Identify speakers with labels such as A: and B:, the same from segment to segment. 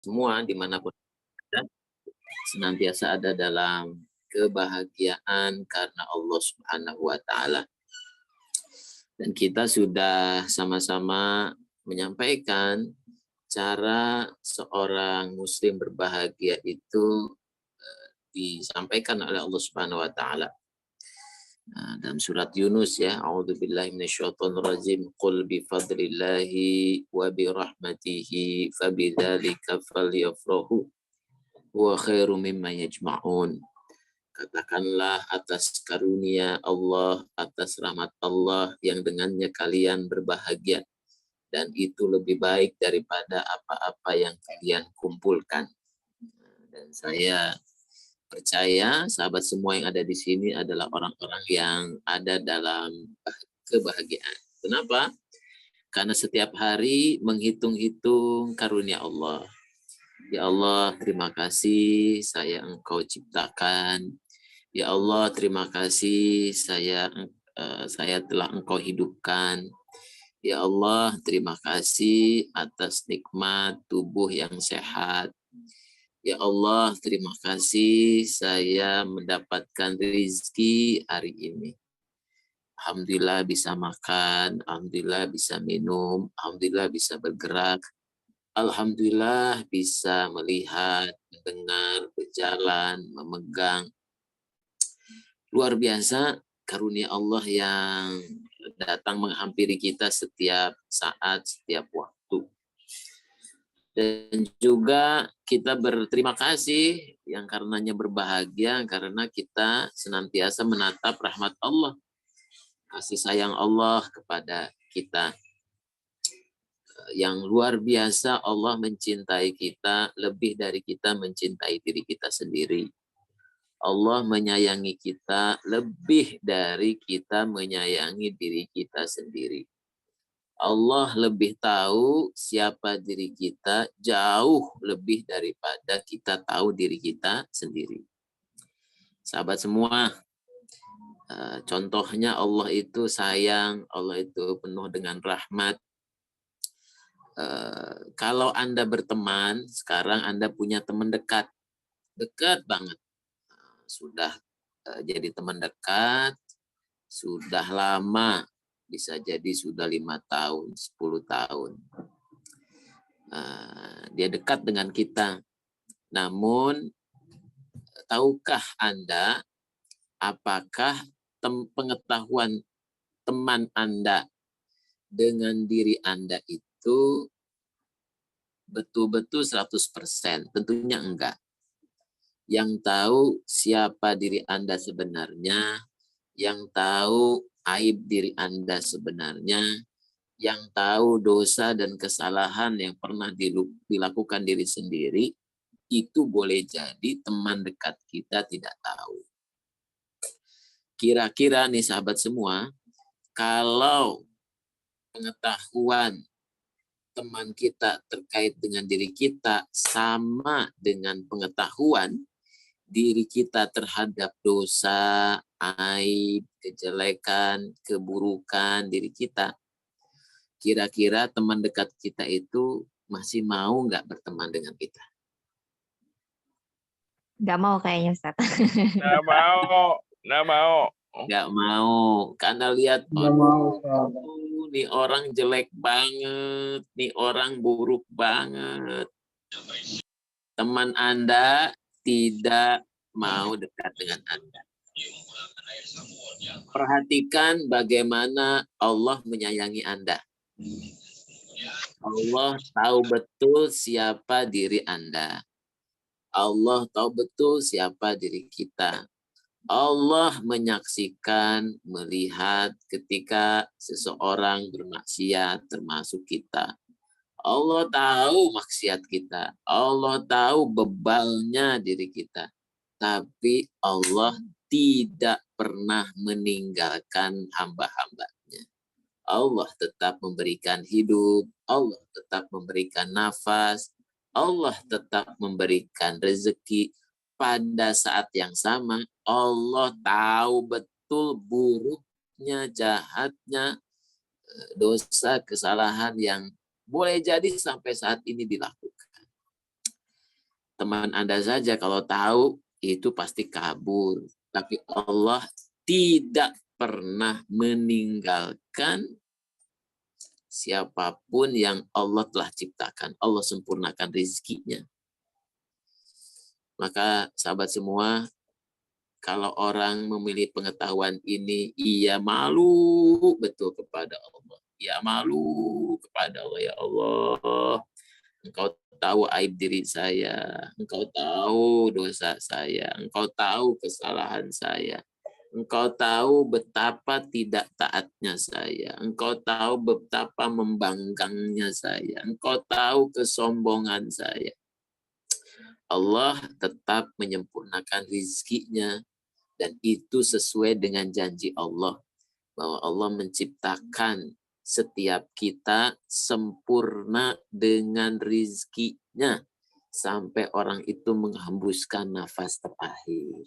A: semua dimanapun ada, senantiasa ada dalam kebahagiaan karena Allah Subhanahu wa Ta'ala. Dan kita sudah sama-sama menyampaikan cara seorang muslim berbahagia itu disampaikan oleh Allah Subhanahu wa Ta'ala. Dalam surat Yunus ya, a'udzubillahi minasyaitonirrajim, qul bi fadlillahi wa bi rahmatihi fabidzalika falyafrahu huwa khairum mimma yajma'un. Katakanlah atas karunia Allah, atas rahmat Allah yang dengannya kalian berbahagia, dan itu lebih baik daripada apa-apa yang kalian kumpulkan. Dan saya percaya sahabat semua yang ada di sini adalah orang-orang yang ada dalam kebahagiaan. Kenapa? Karena setiap hari menghitung-hitung karunia Allah. Ya Allah, terima kasih saya Engkau ciptakan. Ya Allah, terima kasih saya telah Engkau hidupkan. Ya Allah, terima kasih atas nikmat tubuh yang sehat. Ya Allah, terima kasih saya mendapatkan rezeki hari ini. Alhamdulillah bisa makan, alhamdulillah bisa minum, alhamdulillah bisa bergerak, alhamdulillah bisa melihat, mendengar, berjalan, memegang. Luar biasa karunia Allah yang datang menghampiri kita setiap saat, setiap waktu. Dan juga kita berterima kasih yang karenanya berbahagia karena kita senantiasa menatap rahmat Allah, kasih sayang Allah kepada kita. Yang luar biasa, Allah mencintai kita lebih dari kita mencintai diri kita sendiri. Allah menyayangi kita lebih dari kita menyayangi diri kita sendiri. Allah lebih tahu siapa diri kita jauh lebih daripada kita tahu diri kita sendiri. Sahabat semua, contohnya Allah itu sayang, Allah itu penuh dengan rahmat. Kalau Anda berteman, sekarang Anda punya teman dekat banget. Sudah jadi teman dekat, sudah lama, bisa jadi sudah 5 tahun, 10 tahun. Dia dekat dengan kita. Namun, tahukah Anda apakah pengetahuan teman Anda dengan diri Anda itu betul-betul 100%? Tentunya enggak. Yang tahu siapa diri Anda sebenarnya, yang tahu aib diri Anda sebenarnya, yang tahu dosa dan kesalahan yang pernah dilakukan diri sendiri, itu boleh jadi teman dekat kita tidak tahu. Kira-kira nih sahabat semua, kalau pengetahuan teman kita terkait dengan diri kita sama dengan pengetahuan diri kita terhadap dosa, aib, kejelekan, keburukan diri kita, kira-kira teman dekat kita itu masih mau nggak berteman dengan kita?
B: Nggak mau kayaknya, Ustaz.
C: Nggak mau.
A: Nggak mau, karena lihat, nih orang jelek banget, nih orang buruk banget. Teman Anda tidak mau dekat dengan Anda. Perhatikan bagaimana Allah menyayangi Anda. Allah tahu betul siapa diri Anda. Allah tahu betul siapa diri kita. Allah menyaksikan, melihat ketika seseorang bermaksiat, termasuk kita. Allah tahu maksiat kita. Allah tahu bebalnya diri kita. Tapi Allah tidak pernah meninggalkan hamba-hambanya. Allah tetap memberikan hidup. Allah tetap memberikan nafas. Allah tetap memberikan rezeki. Pada saat yang sama, Allah tahu betul buruknya, jahatnya, dosa, kesalahan yang boleh jadi sampai saat ini dilakukan. Teman Anda saja kalau tahu itu pasti kabur. Tapi Allah tidak pernah meninggalkan siapapun yang Allah telah ciptakan. Allah sempurnakan rezekinya. Maka sahabat semua, kalau orang memilih pengetahuan ini, ia malu betul kepada Allah. Ia malu kepada Allah. Ya Allah, Engkau tahu aib diri saya. Engkau tahu dosa saya. Engkau tahu kesalahan saya. Engkau tahu betapa tidak taatnya saya. Engkau tahu betapa membangkangnya saya. Engkau tahu kesombongan saya. Allah tetap menyempurnakan rizkinya, dan itu sesuai dengan janji Allah bahwa Allah menciptakan setiap kita sempurna dengan rizkinya sampai orang itu menghembuskan nafas terakhir.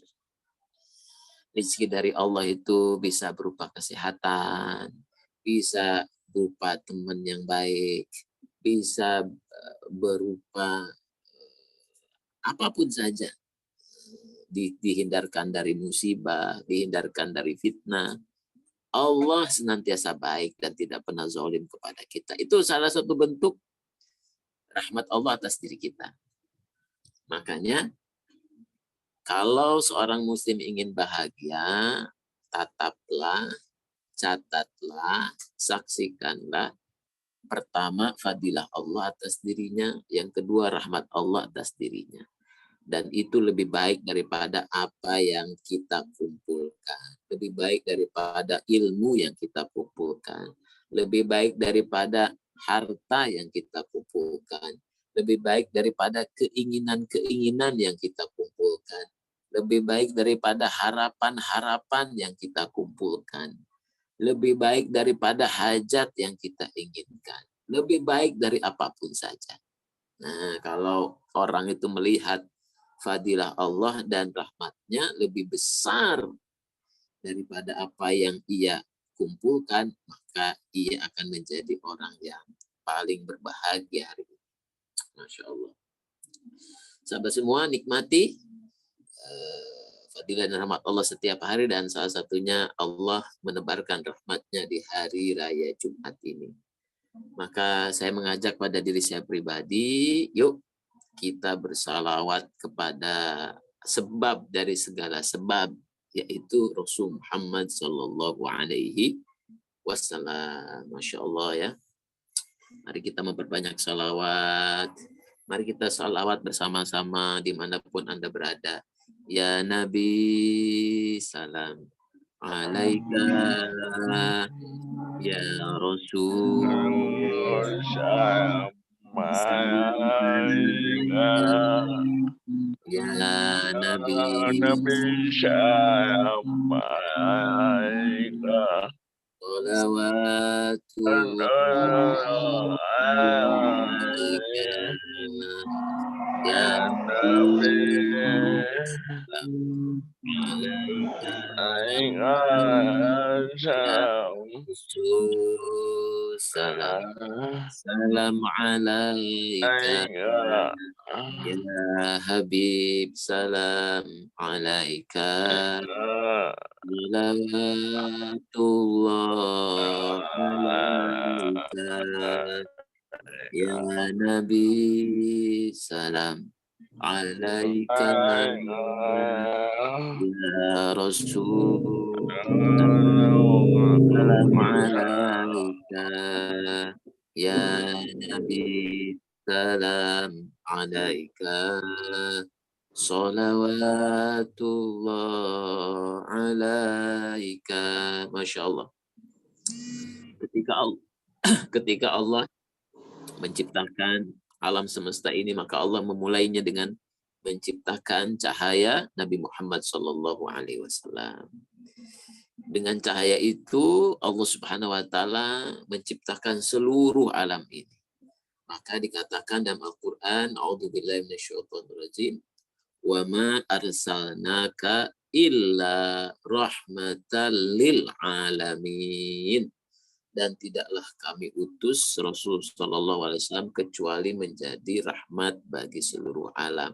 A: Rizki dari Allah itu bisa berupa kesehatan, bisa berupa teman yang baik, bisa berupa apapun saja. Dihindarkan dari musibah, dihindarkan dari fitnah. Allah senantiasa baik dan tidak pernah zalim kepada kita. Itu salah satu bentuk rahmat Allah atas diri kita. Makanya kalau seorang muslim ingin bahagia, tataplah, catatlah, saksikanlah. Pertama, fadilah Allah atas dirinya. Yang kedua, rahmat Allah atas dirinya. Dan itu lebih baik daripada apa yang kita kumpulkan. Lebih baik daripada ilmu yang kita kumpulkan. Lebih baik daripada harta yang kita kumpulkan. Lebih baik daripada keinginan-keinginan yang kita kumpulkan. Lebih baik daripada harapan-harapan yang kita kumpulkan. Lebih baik daripada hajat yang kita inginkan. Lebih baik dari apapun saja. Nah, kalau orang itu melihat fadilah Allah dan rahmatnya lebih besar daripada apa yang ia kumpulkan, maka ia akan menjadi orang yang paling berbahagia hari ini. Masya Allah. Sahabat semua, nikmati fadilah dan rahmat Allah setiap hari, dan salah satunya Allah menebarkan rahmatnya di hari raya Jumat ini. Maka saya mengajak pada diri saya pribadi, yuk kita bersalawat kepada sebab dari segala sebab, yaitu Rasul Muhammad Sallallahu Alaihi Wasallam. Masya Allah ya. Mari kita memperbanyak salawat. Mari kita salawat bersama-sama dimanapun Anda berada. Ya Nabi, salam alaika. Ya Rasul, ya Nabi, salawatullah alaika. Ya Nabi, salam salam alaika. Ya Habib, salam alaika. Salawatullah alaika. Ya Nabi, salam alaika. Ya Rasul, salam alaika. Ya Nabi, salam alaika. Salawatullah alaika. Masya Allah. Ketika Allah menciptakan alam semesta ini, maka Allah memulainya dengan menciptakan cahaya Nabi Muhammad Sallallahu Alaihi Wasallam. Dengan cahaya itu Allah Subhanahu Wa Taala menciptakan seluruh alam ini. Maka dikatakan dalam Al-Quran, A'udzubillahi minasyaitonirrajim, wa ma arsalnaka illa rahmatan lil alamin. Dan tidaklah kami utus Rasul Sallallahu Alaihi Wasallam kecuali menjadi rahmat bagi seluruh alam.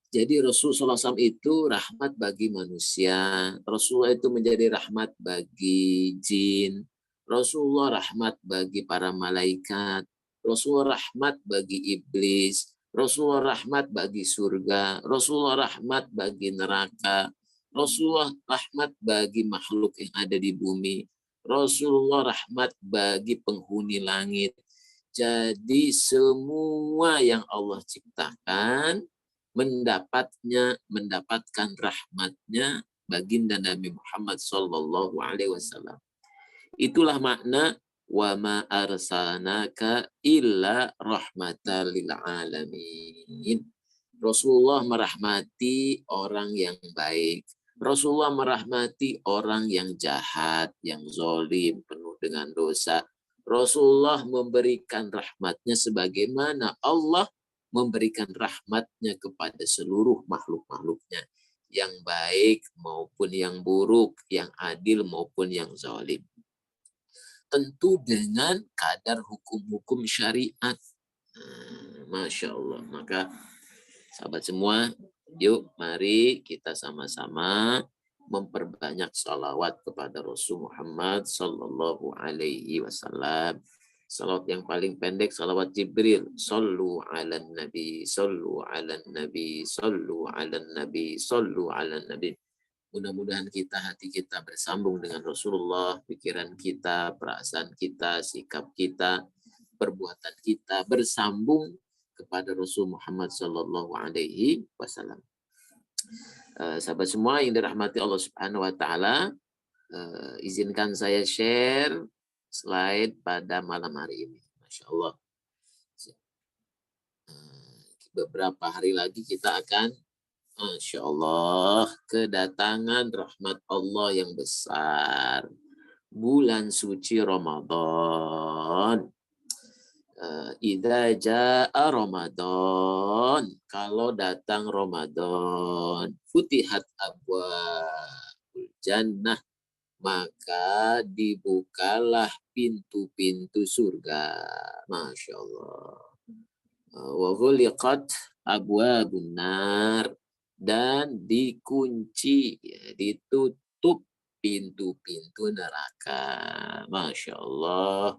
A: Jadi Rasulullah SAW itu rahmat bagi manusia. Rasulullah itu menjadi rahmat bagi jin. Rasulullah rahmat bagi para malaikat. Rasulullah rahmat bagi iblis. Rasulullah rahmat bagi surga. Rasulullah rahmat bagi neraka. Rasulullah rahmat bagi makhluk yang ada di bumi. Rasulullah rahmat bagi penghuni langit. Jadi semua yang Allah ciptakan mendapatkan rahmatnya baginda Nabi Muhammad Sallallahu Alaihi Wasallam. Itulah makna wa ma arsalnaka illa rahmatan lil alamin. Rasulullah merahmati orang yang baik. Rasulullah merahmati orang yang jahat, yang zalim, penuh dengan dosa. Rasulullah memberikan rahmatnya sebagaimana Allah memberikan rahmatnya kepada seluruh makhluk-makhluknya, yang baik maupun yang buruk, yang adil maupun yang zalim. Tentu dengan kadar hukum-hukum syariat. Masya Allah. Maka sahabat semua, yuk mari kita sama-sama memperbanyak salawat kepada Rasul Muhammad Sallallahu Alaihi Wasallam. Salawat yang paling pendek salawat Jibril. Sallu ala nabi, sallu ala nabi, sallu ala nabi, sallu ala nabi. Mudah-mudahan hati kita bersambung dengan Rasulullah, pikiran kita, perasaan kita, sikap kita, perbuatan kita bersambung kepada Rasul Muhammad Sallallahu Alaihi Wasallam. Sahabat semua yang dirahmati Allah Subhanahu Wa Taala, izinkan saya share slide pada malam hari ini. Masya Allah. Beberapa hari lagi kita akan, Masya Allah, kedatangan rahmat Allah yang besar. Bulan suci Ramadan. Idza jaa Ramadan. Kalau datang Ramadan. Futihat abwaabul jannah. Maka dibukalah pintu-pintu surga. Masya Allah. Wa ghuliqat abwabun nar. Dan dikunci, ditutup pintu-pintu neraka. Masya Allah.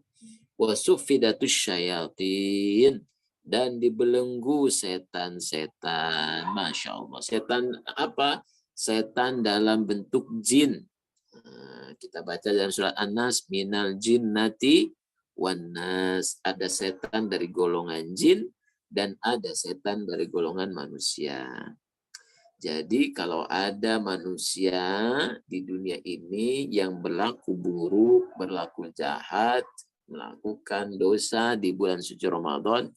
A: Wa suffidatus syayatin. Dan dibelenggu setan-setan. Masya Allah. Setan apa? Setan dalam bentuk jin. Kita baca dalam surat An-Nas, minal jinnati wan nas. Ada setan dari golongan jin dan ada setan dari golongan manusia. Jadi kalau ada manusia di dunia ini yang berlaku buruk, berlaku jahat, melakukan dosa di bulan suci Ramadan,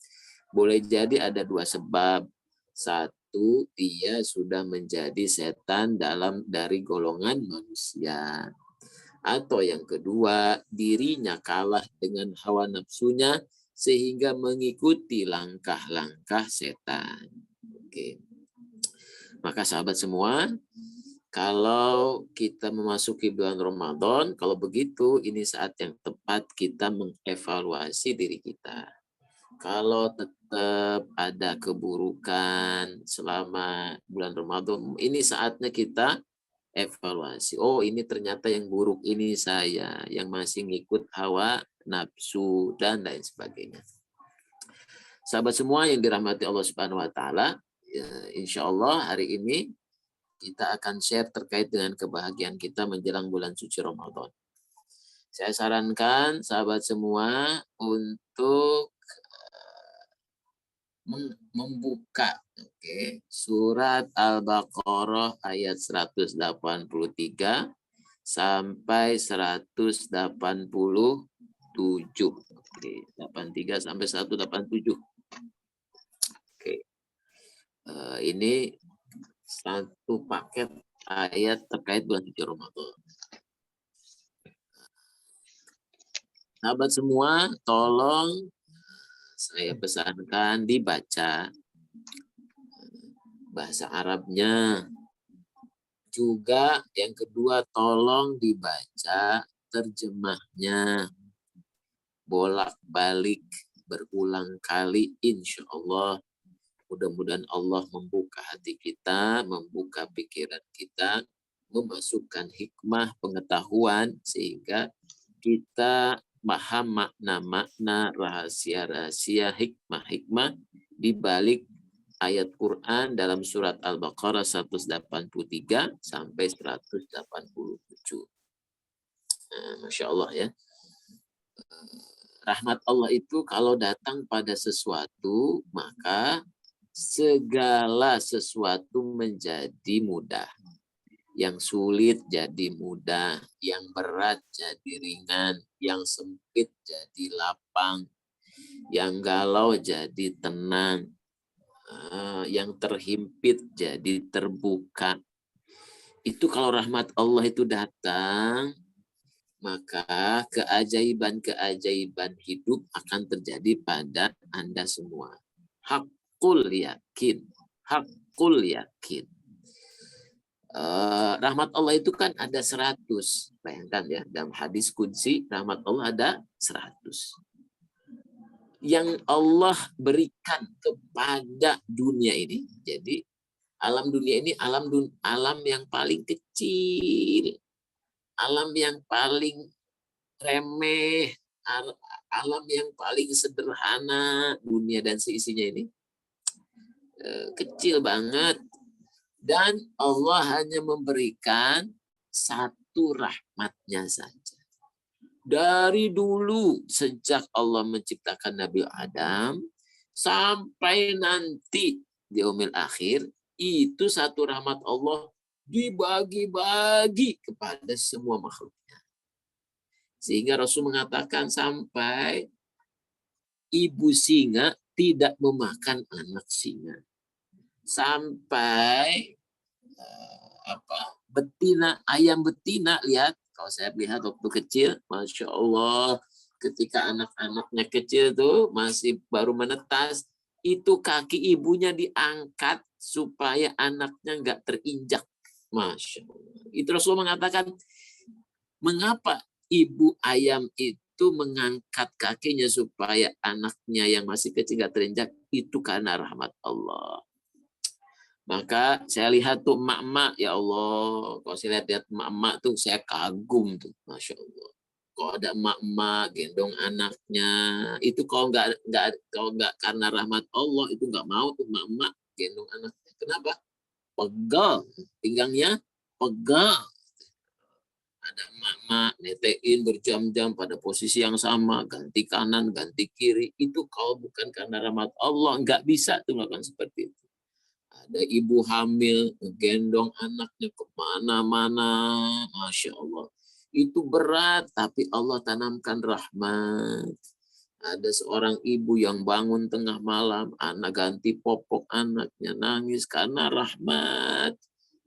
A: boleh jadi ada dua sebab. Satu, dia sudah menjadi setan dari golongan manusia. Atau yang kedua, dirinya kalah dengan hawa nafsunya sehingga mengikuti langkah-langkah setan. Oke. Maka sahabat semua, kalau kita memasuki bulan Ramadan, kalau begitu ini saat yang tepat kita mengevaluasi diri kita. Kalau tetap ada keburukan selama bulan Ramadan, ini saatnya kita evaluasi. Oh, ini ternyata yang buruk ini saya, yang masih ngikut hawa nafsu dan lain sebagainya. Sahabat semua yang dirahmati Allah Subhanahu Wa Taala, insya Allah hari ini kita akan share terkait dengan kebahagiaan kita menjelang bulan suci Ramadan. Saya sarankan sahabat semua untuk membuka surat Al-Baqarah ayat 183 sampai 187. 83 sampai 187. Ini satu paket ayat terkait bulan suci Ramadan. Sahabat semua, tolong saya pesankan dibaca bahasa Arabnya. Juga yang kedua, tolong dibaca terjemahnya. Bolak-balik berulang kali insya Allah. Mudah-mudahan Allah membuka hati kita, membuka pikiran kita, memasukkan hikmah, pengetahuan, sehingga kita paham makna-makna, rahasia-rahasia, hikmah-hikmah di balik ayat Quran dalam surat Al-Baqarah 183 sampai 187. Masya Allah ya. Rahmat Allah itu kalau datang pada sesuatu, maka segala sesuatu menjadi mudah. Yang sulit jadi mudah, yang berat jadi ringan, yang sempit jadi lapang, yang galau jadi tenang, yang terhimpit jadi terbuka. Itu kalau rahmat Allah itu datang, maka keajaiban-keajaiban hidup akan terjadi pada Anda semua. Hakul yakin. Hakul yakin. Rahmat Allah itu kan ada 100. Bayangkan ya, dalam hadis qudsi rahmat Allah ada 100. Yang Allah berikan kepada dunia ini. Jadi alam dunia ini alam yang paling kecil. Alam yang paling remeh. Alam yang paling sederhana. Dunia dan seisinya ini. Kecil banget. Dan Allah hanya memberikan satu rahmatnya saja. Dari dulu, sejak Allah menciptakan Nabi Adam, sampai nanti di yaumil akhir, itu satu rahmat Allah dibagi-bagi kepada semua makhluknya. Sehingga Rasul mengatakan sampai ibu singa tidak memakan anak singa. Sampai ayam betina, lihat, kalau saya lihat waktu kecil, Masya Allah, ketika anak-anaknya kecil tuh masih baru menetas, itu kaki ibunya diangkat supaya anaknya nggak terinjak. Masya Allah. Itu Rasul mengatakan, mengapa ibu ayam itu mengangkat kakinya supaya anaknya yang masih kecil nggak terinjak? Itu karena rahmat Allah. Maka saya lihat tuh emak-emak, ya Allah, kalau saya lihat emak-emak tuh saya kagum tuh, Masya Allah. Kalau ada emak-emak gendong anaknya, itu kalau nggak karena rahmat Allah, itu nggak mau tuh emak-emak gendong anaknya. Kenapa? Pegal, pinggangnya pegal. Ada emak-emak netein berjam-jam pada posisi yang sama, ganti kanan, ganti kiri. Itu kalau bukan karena rahmat Allah, nggak bisa tuh melakukan seperti itu. Ada ibu hamil, gendong anaknya kemana-mana, Masya Allah. Itu berat, tapi Allah tanamkan rahmat. Ada seorang ibu yang bangun tengah malam, anak ganti popok anaknya, nangis karena rahmat.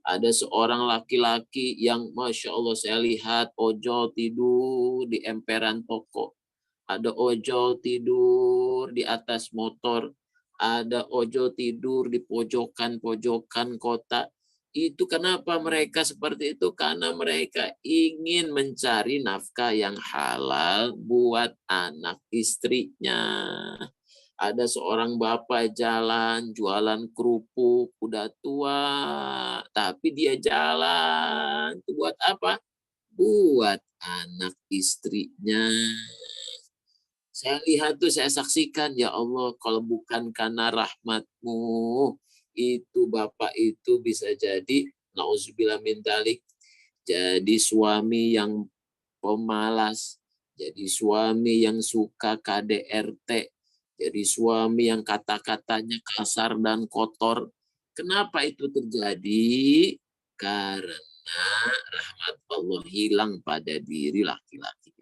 A: Ada seorang laki-laki yang Masya Allah saya lihat ojol tidur di emperan toko. Ada ojol tidur di atas motor. Ada ojol tidur di pojokan-pojokan kota. Itu kenapa mereka seperti itu? Karena mereka ingin mencari nafkah yang halal buat anak istrinya. Ada seorang bapak jalan, jualan kerupuk, udah tua, tapi dia jalan. Itu buat apa? Buat anak istrinya. Saya lihat tuh, saya saksikan, ya Allah, kalau bukan karena rahmat-Mu, itu bapak itu bisa jadi, na'udzubillah min dzalik, jadi suami yang pemalas, jadi suami yang suka KDRT, jadi suami yang kata-katanya kasar dan kotor. Kenapa itu terjadi? Karena rahmat Allah hilang pada diri laki-laki.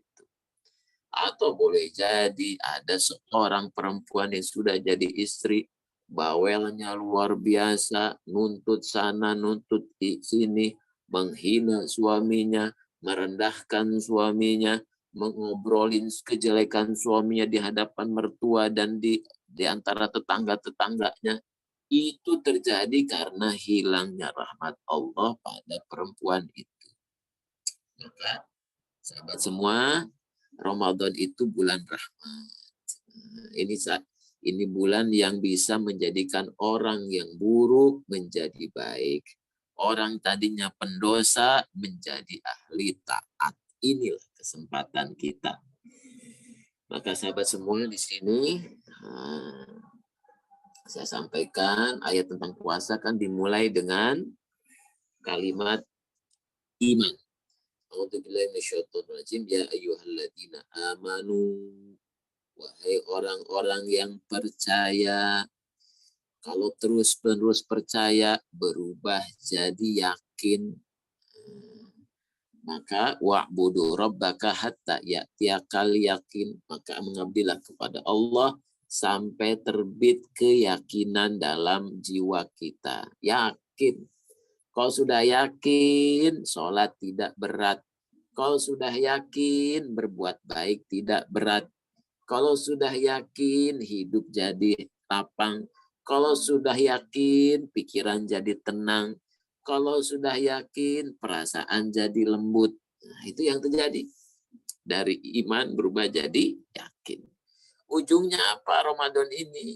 A: Atau boleh jadi ada seorang perempuan yang sudah jadi istri, bawelnya luar biasa, nuntut sana, nuntut sini, menghina suaminya, merendahkan suaminya, mengobrolin kejelekan suaminya di hadapan mertua dan di antara tetangga-tetangganya. Itu terjadi karena hilangnya rahmat Allah pada perempuan itu. Maka sahabat semua, Ramadan itu bulan rahmat. Ini bulan yang bisa menjadikan orang yang buruk menjadi baik. Orang tadinya pendosa menjadi ahli taat. Inilah kesempatan kita. Maka sahabat semua di sini, saya sampaikan ayat tentang puasa kan dimulai dengan kalimat iman. A'udzubillahi minasyaitonirrajim. Ya ayyuhalladzina amanu. Wahai orang-orang yang percaya, kalau terus-menerus percaya, berubah jadi yakin, maka wa'budu rabbaka hatta ya'tiyakal yakin, maka mengabdilah kepada Allah sampai terbit keyakinan dalam jiwa kita. Yakin. Kalau sudah yakin, sholat tidak berat. Kalau sudah yakin, berbuat baik tidak berat. Kalau sudah yakin, hidup jadi lapang. Kalau sudah yakin, pikiran jadi tenang. Kalau sudah yakin, perasaan jadi lembut. Nah, itu yang terjadi. Dari iman berubah jadi yakin. Ujungnya apa Ramadan ini?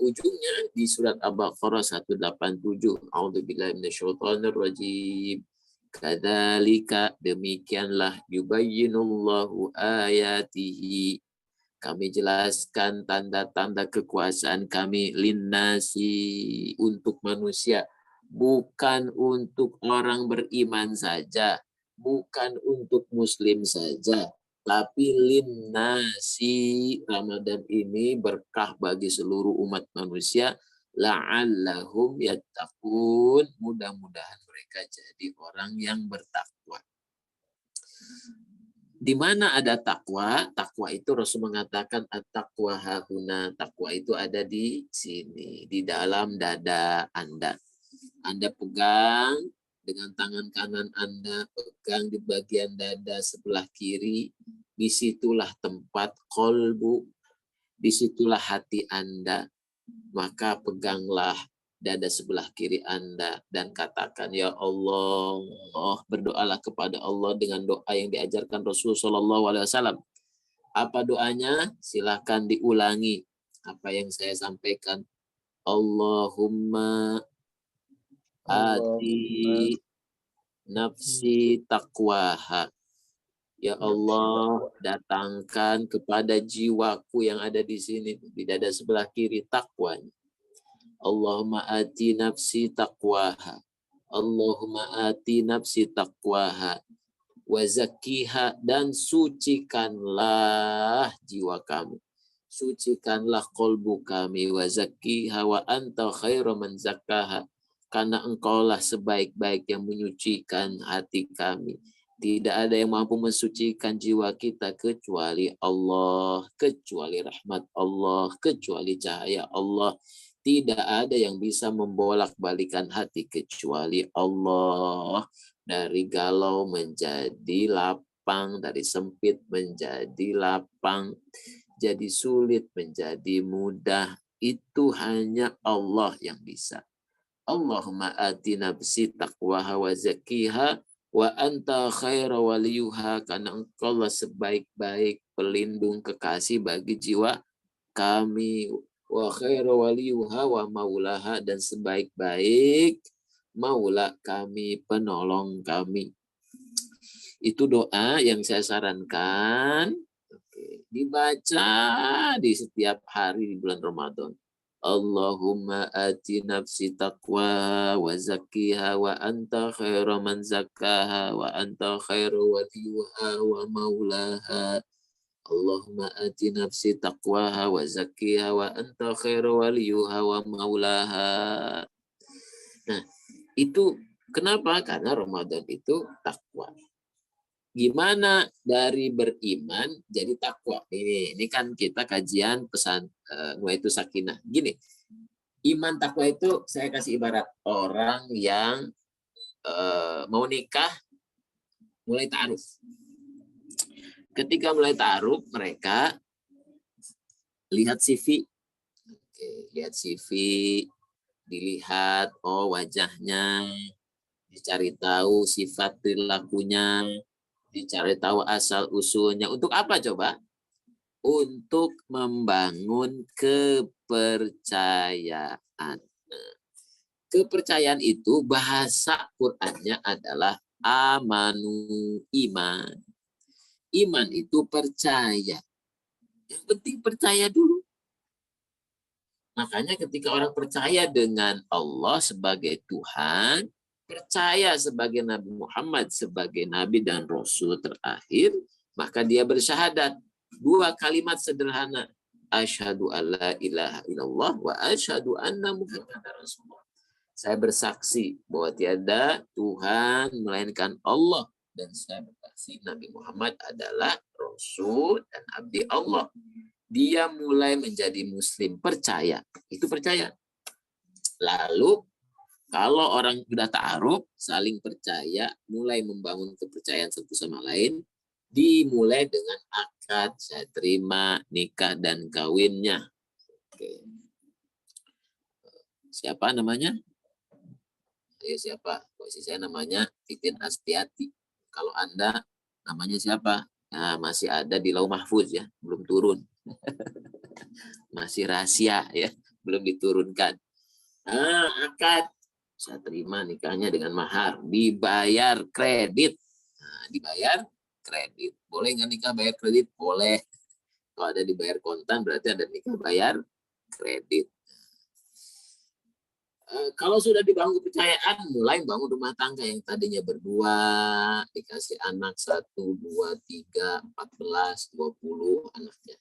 A: Ujungnya di surat Al-Baqarah 187. A'udzubillahi minasyaitonirrajim. Kadzalika, demikianlah yubayyinullahu ayatihi. Kami jelaskan tanda-tanda kekuasaan kami linnasi, untuk manusia. Bukan untuk orang beriman saja. Bukan untuk muslim saja. Tapi linnasi, Ramadan ini berkah bagi seluruh umat manusia. La'allahum yattaqun. Mudah-mudahan mereka jadi orang yang bertakwa. Di mana ada takwa? Takwa itu Rasul mengatakan at-taqwa hahuna. Takwa itu ada di sini, di dalam dada Anda. Anda pegang dengan tangan kanan Anda, pegang di bagian dada sebelah kiri. Disitulah tempat qalbu, disitulah hati Anda. Maka peganglah dada sebelah kiri Anda dan katakan, ya Allah, berdoalah kepada Allah dengan doa yang diajarkan Rasulullah SAW. Apa doanya? Silahkan diulangi apa yang saya sampaikan. Allahumma ati nafsi taqwaha. Ya Allah, datangkan kepada jiwaku yang ada di sini, di dada sebelah kiri, takwanya. Allahumma ati nafsi taqwaha. Allahumma ati nafsi taqwaha. Wa zakkiha, dan sucikanlah jiwa kami. Sucikanlah kolbu kami. Wa zakkiha wa anta khairu man zakkaha. Karena engkaulah sebaik-baik yang menyucikan hati kami. Tidak ada yang mampu mensucikan jiwa kita kecuali Allah, kecuali rahmat Allah, kecuali cahaya Allah. Tidak ada yang bisa membolak-balikan hati kecuali Allah. Dari galau menjadi lapang, dari sempit menjadi lapang, jadi sulit menjadi mudah. Itu hanya Allah yang bisa. Allahumma ati nafsi taqwaha wa zakkiha wa anta khaira waliyuha, karena engkau lah sebaik-baik pelindung kekasih bagi jiwa kami. Wa khaira waliyuha wa maulaha, dan sebaik-baik maula kami, penolong kami. Itu doa yang saya sarankan dibaca di setiap hari di bulan Ramadan. Allahumma ati nafsi taqwa wa zakkiha wa anta khairu man zakkaha wa anta khairu waliyuha wa maulaha. Allahumma ati nafsi taqwaha wa zakkiha wa anta khairu waliyuha wa maulaha. Nah, itu kenapa? Karena Ramadan itu takwa. Gimana dari beriman jadi takwa? Ini kan kita kajian pesan Nuaitu Sakinah. Gini, iman takwa itu saya kasih ibarat orang yang mau nikah, mulai ta'aruf. Ketika mulai ta'aruf, mereka lihat CV. Oke, lihat CV, dilihat wajahnya, dicari tahu sifat perilakunya, dicari tahu asal usulnya. Untuk apa coba? Untuk membangun kepercayaan. Kepercayaan itu bahasa Qur'annya adalah amanu, iman. Iman itu percaya. Yang penting percaya dulu. Makanya ketika orang percaya dengan Allah sebagai Tuhan, percaya sebagai Nabi Muhammad sebagai Nabi dan Rasul terakhir, maka dia bersyahadat. 2 kalimat sederhana. Asyhadu alla ilaha illallah wa asyhadu anna Muhammadar Rasulullah. Saya bersaksi bahwa tiada Tuhan melainkan Allah, dan saya bersaksi Nabi Muhammad adalah Rasul dan abdi Allah. Dia mulai menjadi Muslim, percaya. Itu percaya. Lalu kalau orang sudah ta'aruf, saling percaya, mulai membangun kepercayaan satu sama lain, dimulai dengan akad, saya terima, nikah, dan kawinnya. Oke. Siapa namanya? Siapa? Posisi saya namanya Titin Astiati. Kalau Anda namanya siapa? Nah, masih ada di Lauh Mahfuz ya, belum turun. Masih rahasia ya, belum diturunkan. Nah, akad. Saya terima nikahnya dengan mahar, dibayar kredit. Nah, dibayar kredit. Boleh nggak nikah bayar kredit? Boleh. Kalau ada dibayar kontan berarti ada nikah bayar kredit. Kalau sudah dibangun kepercayaan, mulai bangun rumah tangga yang tadinya berdua, dikasih anak 1, 2, 3, 14, 20 anaknya.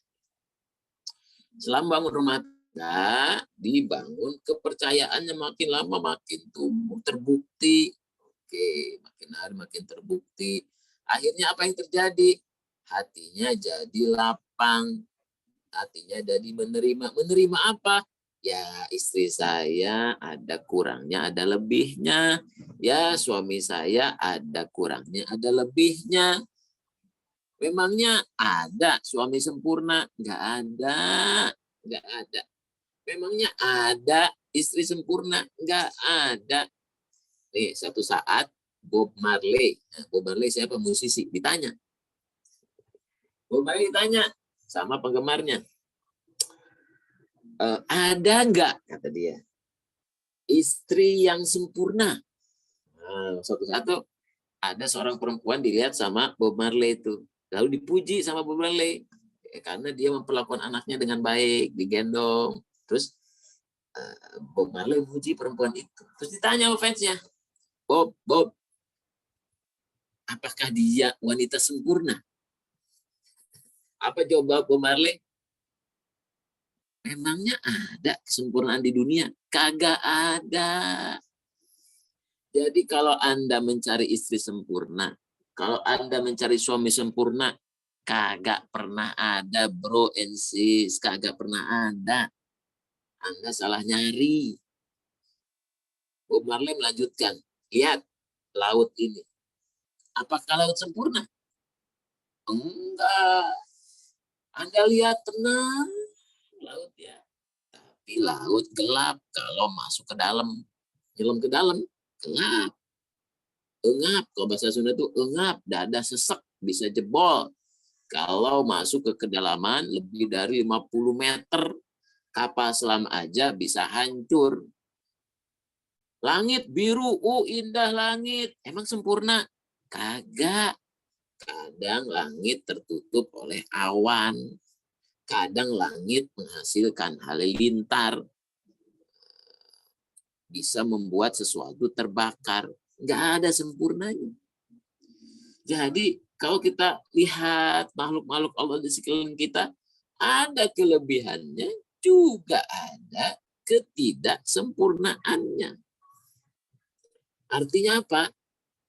A: Selama bangun rumah tangga, dibangun kepercayaannya makin lama makin tumbuh, terbukti. Oke, makin hari makin terbukti. Akhirnya apa yang terjadi? Hatinya jadi lapang, hatinya jadi menerima. Menerima apa? Ya, istri saya ada kurangnya, ada lebihnya. Ya, suami saya ada kurangnya, ada lebihnya. Memangnya ada suami sempurna? Nggak ada. Nggak ada. Memangnya ada istri sempurna? Nggak ada. Nih, satu saat Bob Marley. Bob Marley siapa? Musisi. Ditanya. Bob Marley ditanya sama penggemarnya. Ada nggak, kata dia, istri yang sempurna? Nah, satu-satu ada seorang perempuan dilihat sama Bob Marley itu, lalu dipuji sama Bob Marley karena dia memperlakukan anaknya dengan baik, digendong. Terus Bob Marley puji perempuan itu. Terus ditanya sama fansnya, Bob, apakah dia wanita sempurna? Apa jawab Bob Marley? Memangnya ada kesempurnaan di dunia? Kagak ada. Jadi kalau Anda mencari istri sempurna, kalau Anda mencari suami sempurna, kagak pernah ada, bro and sis, kagak pernah ada. Anda salah nyari. Bob Marley melanjutkan, lihat laut ini. Apakah laut sempurna? Enggak. Anda lihat tenang laut ya. Tapi laut gelap kalau masuk ke dalam. Nyelam ke dalam, gelap. Engap, kalau bahasa Sunda itu engap, dada sesek, bisa jebol. Kalau masuk ke kedalaman lebih dari 50 meter, kapal selam aja bisa hancur. Langit biru, indah langit. Emang sempurna? Kagak. Kadang langit tertutup oleh awan. Kadang langit menghasilkan halilintar. Bisa membuat sesuatu terbakar. Nggak ada sempurnanya. Jadi kalau kita lihat makhluk-makhluk Allah di sekeliling kita, ada kelebihannya, juga ada ketidaksempurnaannya. Artinya apa?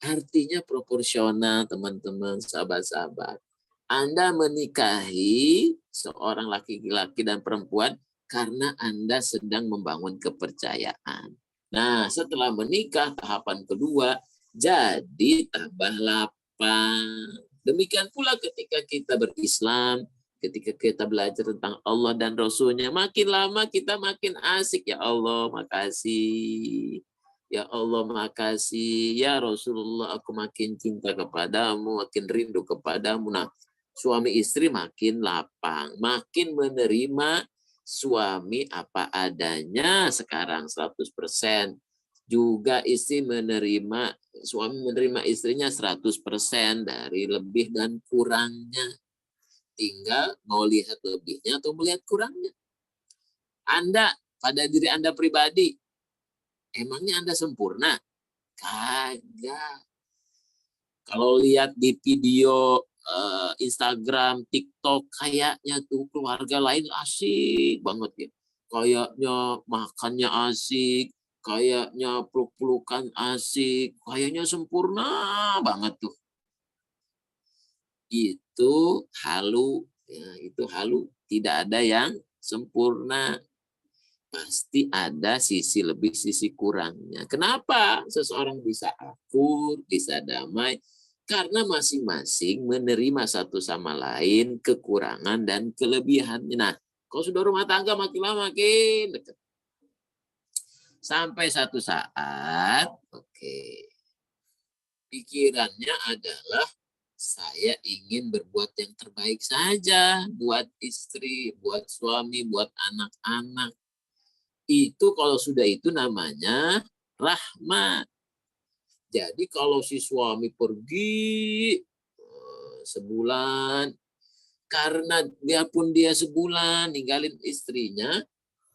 A: Artinya proporsional, teman-teman, sahabat-sahabat. Anda menikahi seorang laki-laki dan perempuan karena Anda sedang membangun kepercayaan. Nah, setelah menikah, tahapan kedua, jadi tambah lapang. Demikian pula ketika kita berislam, ketika kita belajar tentang Allah dan Rasul-Nya, makin lama kita makin asik. Ya Allah, makasih. Ya Allah, makasih. Ya Rasulullah, aku makin cinta kepadamu, makin rindu kepadamu. Nah, suami istri makin lapang, makin menerima suami apa adanya sekarang 100%. Juga suami menerima istrinya 100% dari lebih dan kurangnya. Tinggal mau lihat lebihnya atau melihat kurangnya. Anda, pada diri Anda pribadi, emangnya Anda sempurna? Kagak. Kalau lihat di video Instagram, TikTok, kayaknya tuh keluarga lain asik banget ya. Kayaknya makannya asik, kayaknya peluk-pelukan asik, kayaknya sempurna banget tuh. Itu halu, ya, itu halu. Tidak ada yang sempurna. Pasti ada sisi lebih, sisi kurangnya. Kenapa seseorang bisa akur, bisa damai? Karena masing-masing menerima satu sama lain kekurangan dan kelebihannya. Nah, kalau sudah rumah tangga makin lama makin dekat. Sampai satu saat, pikirannya adalah saya ingin berbuat yang terbaik saja buat istri, buat suami, buat anak-anak. Itu kalau sudah itu namanya rahmat. Jadi kalau si suami pergi sebulan, karena dia sebulan ninggalin istrinya,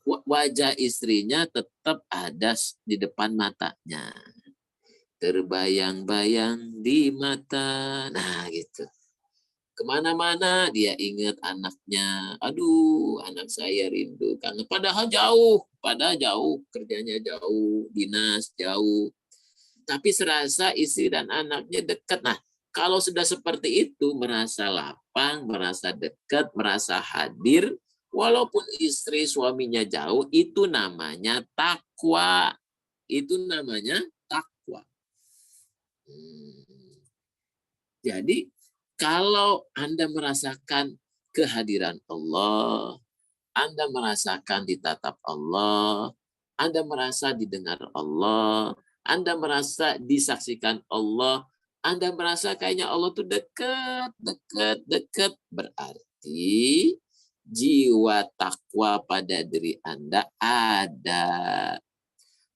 A: wajah istrinya tetap ada di depan matanya. Terbayang-bayang di mata. Nah gitu. Kemana-mana dia ingat anaknya. Aduh, anak saya rindu. Karena padahal jauh. Kerjanya jauh, dinas jauh. Tapi serasa istri dan anaknya dekat. Nah, kalau sudah seperti itu, merasa lapang, merasa dekat, merasa hadir, walaupun istri suaminya jauh, itu namanya takwa. Itu namanya takwa. Jadi, kalau Anda merasakan kehadiran Allah, Anda merasakan ditatap Allah, Anda merasa didengar Allah, Anda merasa disaksikan Allah, Anda merasa kayaknya Allah tuh dekat. Berarti jiwa takwa pada diri Anda ada.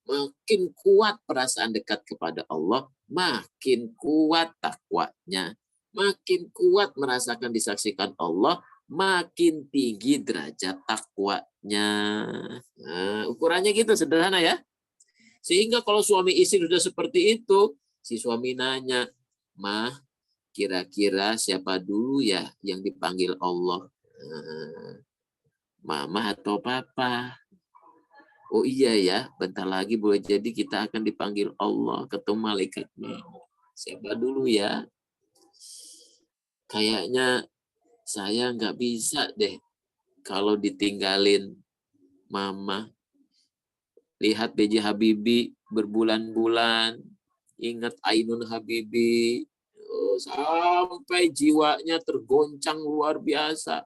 A: Makin kuat perasaan dekat kepada Allah, makin kuat takwanya. Makin kuat merasakan disaksikan Allah, makin tinggi derajat takwanya. Nah, ukurannya gitu, sederhana ya. Sehingga kalau suami istri sudah seperti itu, si suami nanya, "Mah, kira-kira siapa dulu ya yang dipanggil Allah? Mama atau papa?" Oh iya ya, bentar lagi boleh jadi kita akan dipanggil Allah, ketemu malaikatnya. Siapa dulu ya? Kayaknya saya nggak bisa deh kalau ditinggalin mama. Lihat B.J. Habibie berbulan-bulan, ingat Ainun Habibie, sampai jiwanya tergoncang luar biasa.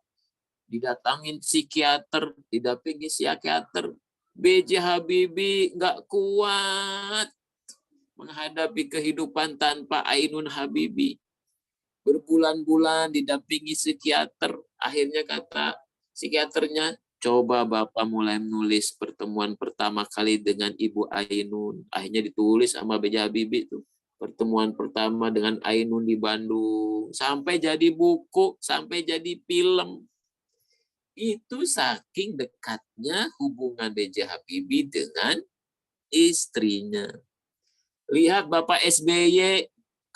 A: Didatangin psikiater, didampingi psikiater. B.J. Habibie nggak kuat menghadapi kehidupan tanpa Ainun Habibie. Berbulan-bulan didampingi psikiater. Akhirnya kata psikiaternya, coba Bapak mulai menulis pertemuan pertama kali dengan Ibu Ainun. Akhirnya ditulis sama B.J. Habibie tuh. Pertemuan pertama dengan Ainun di Bandung. Sampai jadi buku, sampai jadi film. Itu saking dekatnya hubungan B.J. Habibie dengan istrinya. Lihat Bapak SBY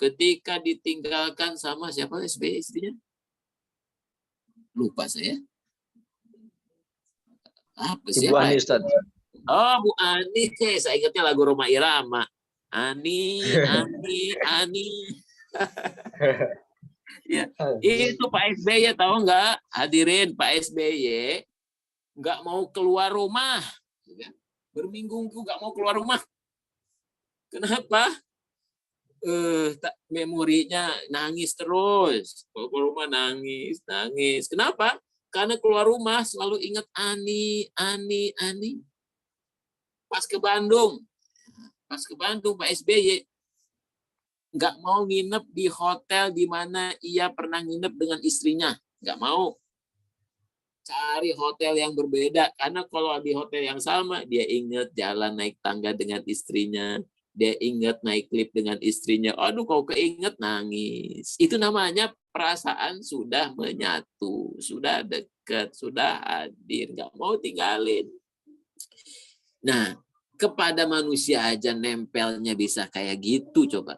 A: ketika ditinggalkan sama siapa SBY istrinya? Lupa saya. Apa
B: Ibu
A: siapa?
B: Ani, Ustaz.
A: Oh, Bu Ani. Saya ingatnya lagu Roma Irama. Ani. Ya, itu Pak SBY tahu nggak? Hadirin Pak SBY nggak mau keluar rumah, berminggu-minggu nggak mau keluar rumah. Kenapa? Memorinya nangis terus. Kalau keluar rumah nangis. Kenapa? Karena keluar rumah selalu ingat Ani. Pas ke Bandung Pak SBY nggak mau nginep di hotel di mana ia pernah nginep dengan istrinya. Nggak mau. cari hotel yang berbeda. Karena kalau di hotel yang sama, dia ingat jalan naik tangga dengan istrinya. Dia ingat naik lift dengan istrinya. Aduh, kalau keinget nangis. Itu namanya perasaan sudah menyatu, sudah dekat, sudah hadir, nggak mau tinggalin. Nah, kepada manusia aja nempelnya bisa kayak gitu coba.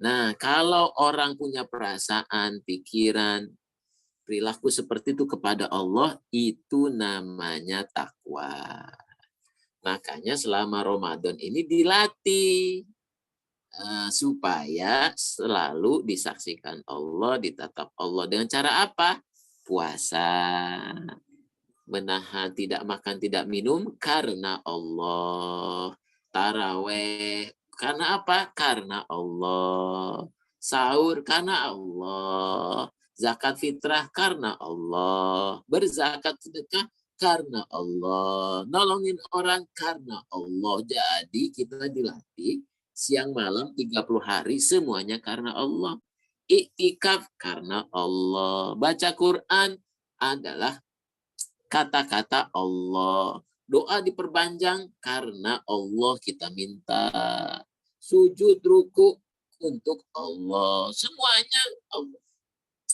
A: Nah, kalau orang punya perasaan, pikiran, perilaku seperti itu kepada Allah, itu namanya takwa. Makanya selama Ramadan ini dilatih supaya selalu disaksikan Allah, ditatap Allah. Dengan cara apa? Puasa. Menahan tidak makan, tidak minum karena Allah. Taraweh. Karena apa? Karena Allah. Sahur karena Allah. Zakat fitrah karena Allah. Berzakat sedekah karena Allah. Nolongin orang karena Allah. Jadi kita dilatih siang malam 30 hari semuanya karena Allah. Iktikaf karena Allah. Baca Quran adalah kata-kata Allah. Doa diperpanjang karena Allah kita minta. Sujud ruku untuk Allah. Semuanya Allah.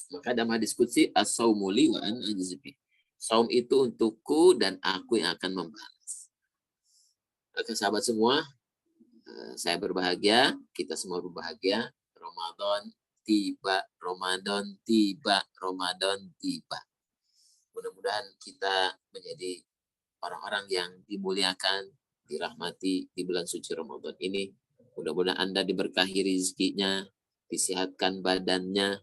A: Maka dalam hadis qudsi as-saumu li wa ana ajzi bih. Saum itu untukku dan aku yang akan membalas. Oke sahabat semua, saya berbahagia, kita semua berbahagia. Ramadan tiba, Ramadan tiba, Ramadan tiba. Mudah-mudahan kita menjadi orang-orang yang dimuliakan, dirahmati di bulan suci Ramadan ini. Mudah-mudahan Anda diberkahi rezekinya, disehatkan badannya,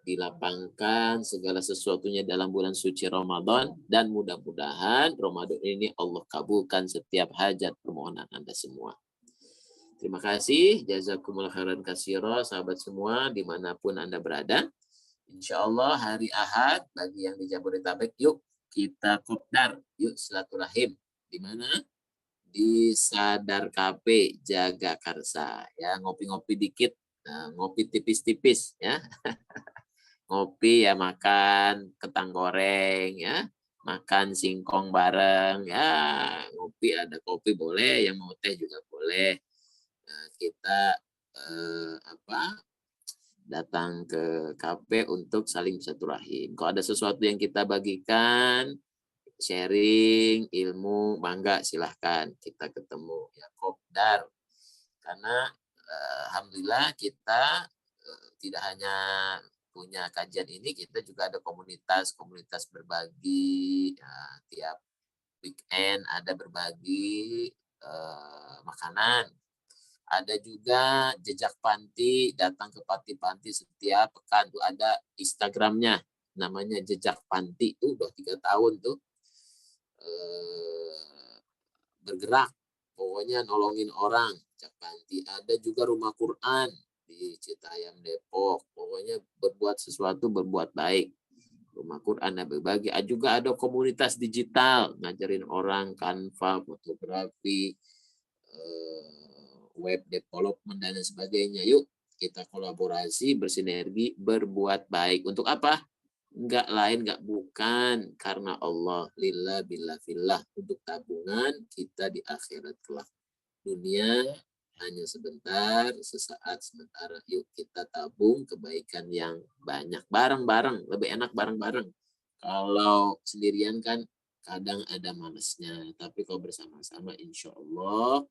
A: dilapangkan segala sesuatunya dalam bulan suci Ramadan, dan mudah-mudahan Ramadan ini Allah kabulkan setiap hajat permohonan Anda semua. Terima kasih, jazakumullah khairan katsira, sahabat semua dimanapun Anda berada. Insya Allah hari Ahad bagi yang di Jabodetabek, yuk kita kopdar, yuk silaturahim. Di mana? Di Sadar Cafe Jagakarsa. Ya, ngopi-ngopi dikit, ngopi tipis-tipis ya. Ngopi ya, makan kentang goreng ya, makan singkong bareng ya, ngopi ada kopi boleh, yang mau teh juga boleh. Nah, kita datang ke kafe untuk saling silaturahim. Kalau ada sesuatu yang kita bagikan, sharing ilmu, bangga silahkan kita ketemu ya kopdar. Karena alhamdulillah kita tidak hanya punya kajian ini, kita juga ada komunitas berbagi ya, tiap weekend ada berbagi makanan. Ada juga jejak panti, datang ke panti-panti setiap pekan tuh ada Instagramnya, namanya jejak panti tuh udah 3 tahun tuh bergerak, pokoknya nolongin orang. Jejak panti. Ada juga rumah Quran di Citayam Depok, pokoknya berbuat sesuatu, berbuat baik. Rumah Quran ada berbagi. Juga ada komunitas digital ngajarin orang Canva, fotografi, web development dan sebagainya. Yuk kita kolaborasi, bersinergi, berbuat baik. Untuk apa? Enggak lain, enggak bukan. Karena Allah, lillah, billah, fillah. Untuk tabungan kita di akhirat kelak. Dunia hanya sebentar, sesaat, sementara. Yuk kita tabung kebaikan yang banyak. Bareng-bareng, lebih enak bareng-bareng. Kalau sendirian kan kadang ada malesnya. Tapi kalau bersama-sama insya Allah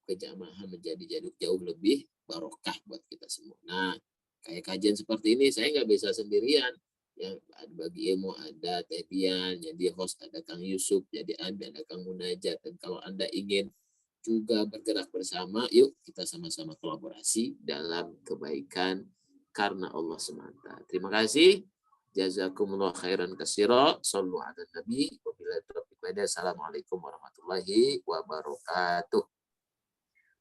A: kejamaah menjadi jauh lebih barokah buat kita semua. Nah, kayak kajian seperti ini saya nggak bisa sendirian. Ya, bagi ilmu ada Teh Dian, jadi host ada Kang Yusuf, jadi ada Kang Munajat. Dan kalau Anda ingin juga bergerak bersama, yuk kita sama-sama kolaborasi dalam kebaikan karena Allah semata. Terima kasih. Jazakumullah khairan katsira. Shallu ala nabi. Wabillahi taufiq wal hidayah. Assalamualaikum warahmatullahi wabarakatuh.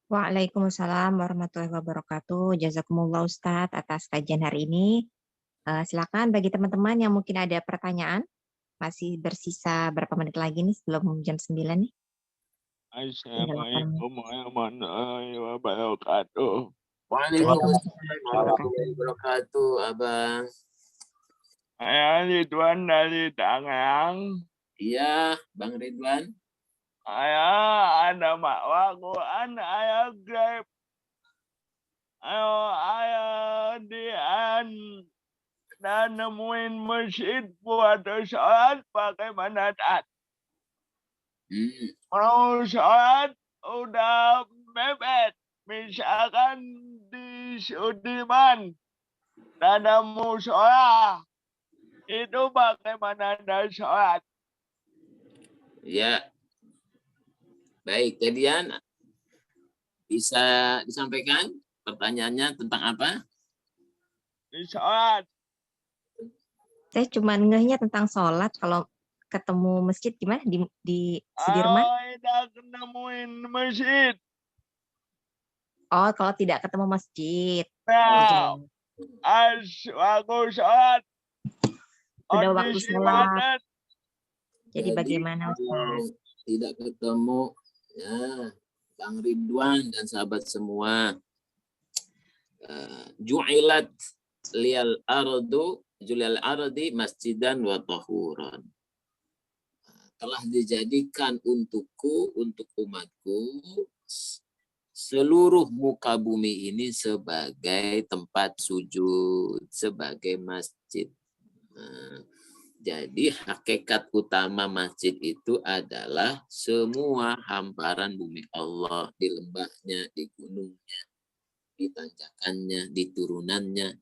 B: Waalaikumsalam warahmatullahi wabarakatuh. Jazakumullah Ustadz atas kajian hari ini. Silakan bagi teman-teman yang mungkin ada pertanyaan. Masih bersisa berapa menit lagi nih sebelum jam 9 nih.
C: Assalamualaikum warahmatullahi wabarakatuh.
A: Waalaikumsalam warahmatullahi wabarakatuh, Abang.
C: Saya Ridwan dari Tangerang.
A: Iya, Bang Ridwan.
C: Saya ada makwa Quran, ayat Grab. Ayat dian dan nemuin masjid buat sholat pakai mandat. Mau sholat udah mepet. Misalkan di Sudirman ada musola, itu bagaimana sholat?
A: Ya, baik. Jadian bisa disampaikan pertanyaannya tentang apa?
C: Di sholat.
B: Saya cuma ngehnya tentang sholat. Kalau ketemu masjid gimana di Sudirman?
C: Tidak nemuin masjid.
B: Oh, kalau tidak ketemu masjid.
C: Nah, aku sholat.
B: Sudah waktu
C: Kondisi
B: sholat.
C: padat.
B: Jadi bagaimana
A: kalau
B: Ustaz?
A: tidak ketemu, ya, Bang Ridwan dan sahabat semua, ju'ilat liyal ardu julal ardi masjidan wa tahuran. Telah dijadikan untukku, untuk umatku, seluruh muka bumi ini sebagai tempat sujud, sebagai masjid. Nah, jadi hakikat utama masjid itu adalah semua hamparan bumi Allah, di lembahnya, di gunungnya, di tanjakannya, di turunannya,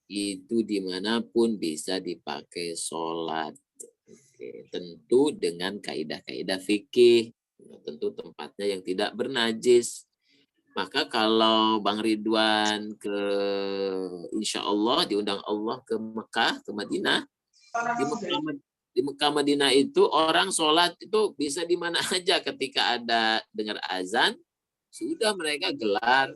A: itu dimanapun bisa dipakai sholat. Oke, tentu dengan kaidah-kaidah fikih, tentu tempatnya yang tidak bernajis. Maka kalau Bang Ridwan insya Allah diundang Allah ke Mekah, ke Madinah, di Mekah Madinah itu orang sholat itu bisa di mana aja. Ketika ada dengar azan, sudah mereka gelar.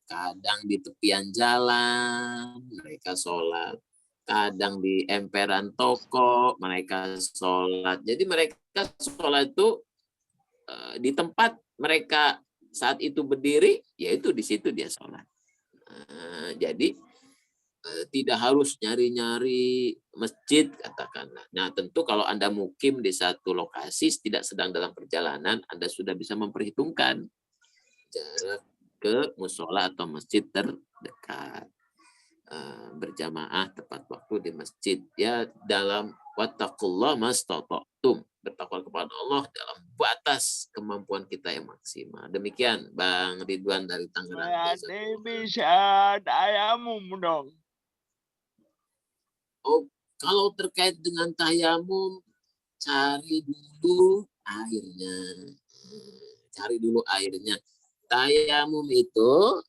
A: Kadang di tepian jalan mereka sholat, kadang di emperan toko mereka sholat. Jadi mereka sholat itu di tempat mereka saat itu berdiri, yaitu di situ dia sholat. Jadi tidak harus nyari-nyari masjid katakanlah. Nah tentu kalau Anda mukim di satu lokasi, tidak sedang dalam perjalanan, Anda sudah bisa memperhitungkan jarak ke musola atau masjid terdekat. Berjamaah tepat waktu di masjid, ya, dalam wattaqullah mastata'tum, bertakwa kepada Allah dalam batas kemampuan kita yang maksimal. Demikian Bang Ridwan dari Tangerang.
C: Bisa tayamum dong.
A: Oh, kalau terkait dengan tayamum, cari dulu airnya. Cari dulu airnya. Tayamum itu,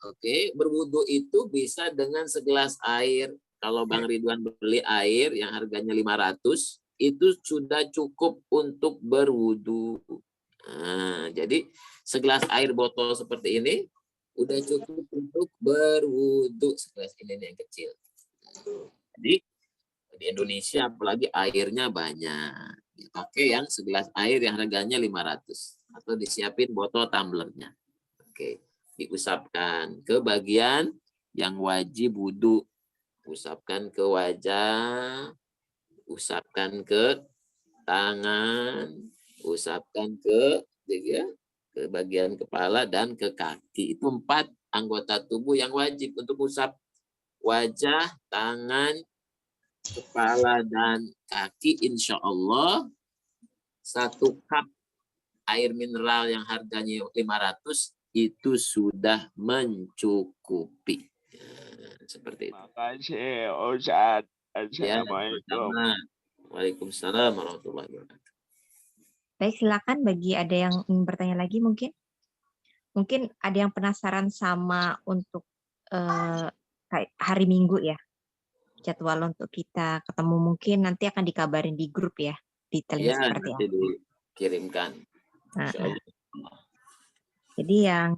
A: berwudu itu bisa dengan segelas air. Kalau Bang Ridwan beli air yang harganya 500, itu sudah cukup untuk berwudu. Nah, jadi segelas air botol seperti ini udah cukup untuk berwudu. Segelas ini yang kecil. Jadi di Indonesia apalagi airnya banyak. Pakai yang segelas air yang harganya 500 atau disiapin botol tumblernya. Diusapkan ke bagian yang wajib wudu, usapkan ke wajah, usapkan ke tangan, usapkan ke bagian kepala dan ke kaki. Itu 4 anggota tubuh yang wajib untuk usap: wajah, tangan, kepala, dan kaki. Insya Allah 1 cup air mineral yang harganya 500 itu sudah mencukupi. Seperti itu.
C: Makasih Ustaz.
A: Ya,
C: Assalamualaikum.
A: Waalaikumsalam warahmatullahi wabarakatuh.
B: Baik, silakan bagi ada yang ingin bertanya lagi mungkin. Mungkin ada yang penasaran sama untuk hari Minggu ya. Jadwal untuk kita ketemu mungkin nanti akan dikabarin di grup ya. Detailnya seperti
A: nanti
B: apa.
A: dikirimkan.
B: Jadi yang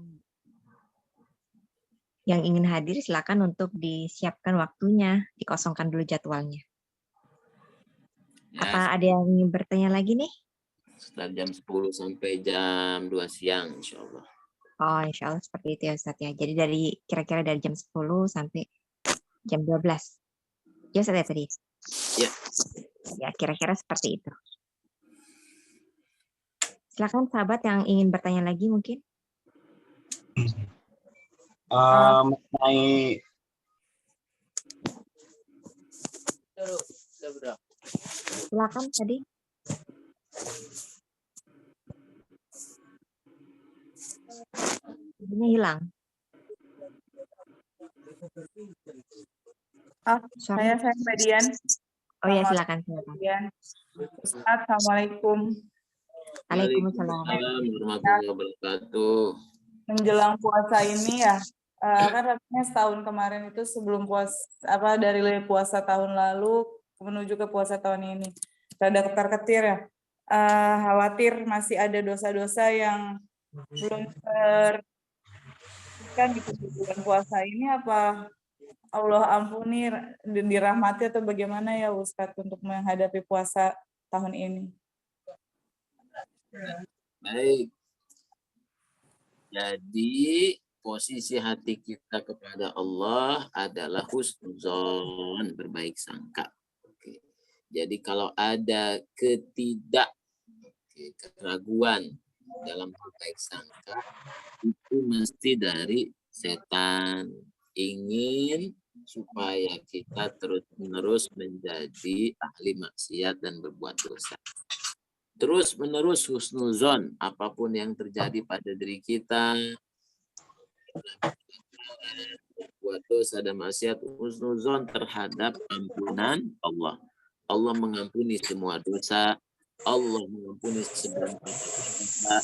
B: ingin hadir silakan untuk disiapkan waktunya, dikosongkan dulu jadwalnya. Apa ada yang ingin bertanya lagi nih?
A: Sekitar jam 10 sampai jam 2 siang insya Allah.
B: Oh, insya Allah seperti itu ya Ustaz ya. Jadi kira-kira dari jam 10 sampai jam 12. Ya Ustaz ya tadi?
A: Ya.
B: Ya, kira-kira seperti itu. Silakan sahabat yang ingin bertanya lagi mungkin.
D: Mengenai
B: Silakan tadi. Ini hilang.
E: Saya Mbak Dian.
B: Oh ya, silakan.
E: Dian. Ustaz, Assalamualaikum.
B: Waalaikumsalam.
A: Warahmatullahi wabarakatuh.
E: Menjelang puasa ini ya, kan rasanya setahun kemarin itu sebelum puasa, dari puasa tahun lalu menuju ke puasa tahun ini, rada ketar-ketir ya. Khawatir masih ada dosa-dosa yang belum kan di bulan puasa ini, apa Allah ampuni dan dirahmati atau bagaimana ya Ustadz untuk menghadapi puasa tahun ini?
A: Baik. Jadi posisi hati kita kepada Allah adalah husnuzon, berbaik sangka. Oke. Jadi kalau ada keraguan dalam berbaik sangka, itu mesti dari setan, ingin supaya kita terus-menerus menjadi ahli maksiat dan berbuat dosa. Terus-menerus husnuzon, apapun yang terjadi pada diri kita, berbuat dosa dan maksiat, husnuzon terhadap ampunan Allah. Allah mengampuni semua dosa, Allah mengampuni segala dosa,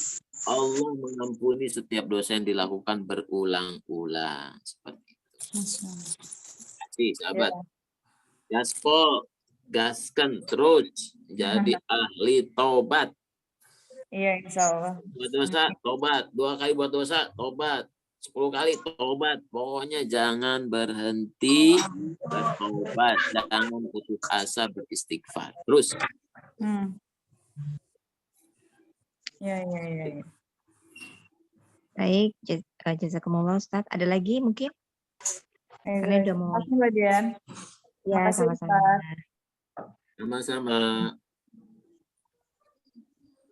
A: Allah mengampuni setiap dosa yang dilakukan berulang-ulang. Seperti itu. Jadi, sahabat, gaspol, gaskan terus jadi ahli tobat.
E: Iya, insya Allah.
A: Buat dosa, tobat. 2 kali buat dosa, tobat. 10 kali tobat. Pokoknya jangan berhenti bertobat. Jangan putus asa beristighfar. Terus.
E: Ya.
B: Baik, jazakumullah Ustaz. Ada lagi mungkin? Karena udah mau.
E: Terima kasih Mbak Dian.
B: Ya, sama-sama.
A: Sama-sama.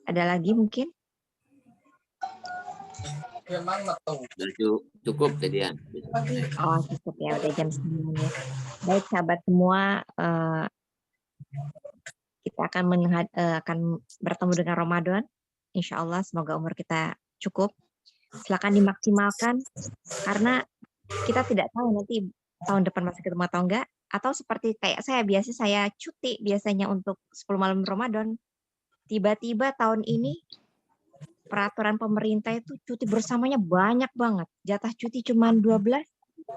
B: Ada lagi mungkin?
A: Cukup jadian.
B: Oh, cukup ya, udah jam 9 ya. Baik sahabat semua, kita akan bertemu dengan Ramadan. Insya Allah semoga umur kita cukup. Silakan dimaksimalkan karena kita tidak tahu nanti tahun depan masih ketemu atau enggak. Atau seperti kayak saya cuti biasanya untuk 10 malam Ramadan. Tiba-tiba tahun ini peraturan pemerintah itu cuti bersamanya banyak banget. Jatah cuti cuma 12,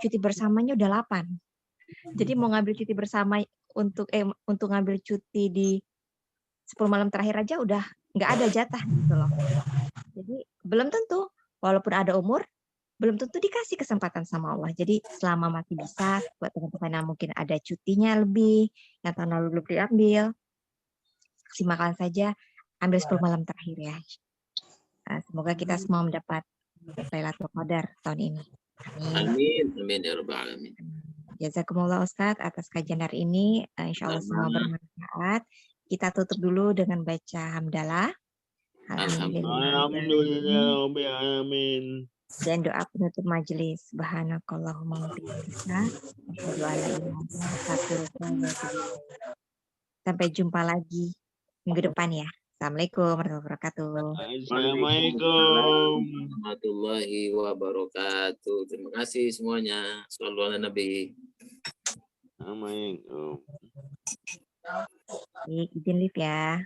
B: cuti bersamanya udah 8. Jadi mau ngambil cuti bersama untuk ngambil cuti di 10 malam terakhir aja udah nggak ada jatah gitu loh. Jadi belum tentu, walaupun ada umur, belum tentu dikasih kesempatan sama Allah. Jadi selama masih bisa, buat teman-teman yang mungkin ada cutinya lebih, yang tahun lalu belum diambil, maksimalkan saja, ambil 10 malam terakhir ya. Semoga kita semua mendapat Lailatul Qadar tahun ini.
A: Amin. Amin ya rabbal alamin.
B: Jazakumullah Ustadz atas kajian hari ini. Insya Allah semua bermanfaat. Kita tutup dulu dengan baca hamdalah.
C: Alhamdulillah.
B: Dan doa penutup majelis. Subhanakallahumma wa bihamdika. Asyhadu an la ilaha illa anta. Sampai jumpa lagi minggu depan ya. Assalamualaikum warahmatullahi wabarakatuh.
C: Assalamualaikum
A: warahmatullahi wabarakatuh. Terima kasih semuanya. Shallallahu ala Nabi.
C: Assalamualaikum.
B: Izin live ya.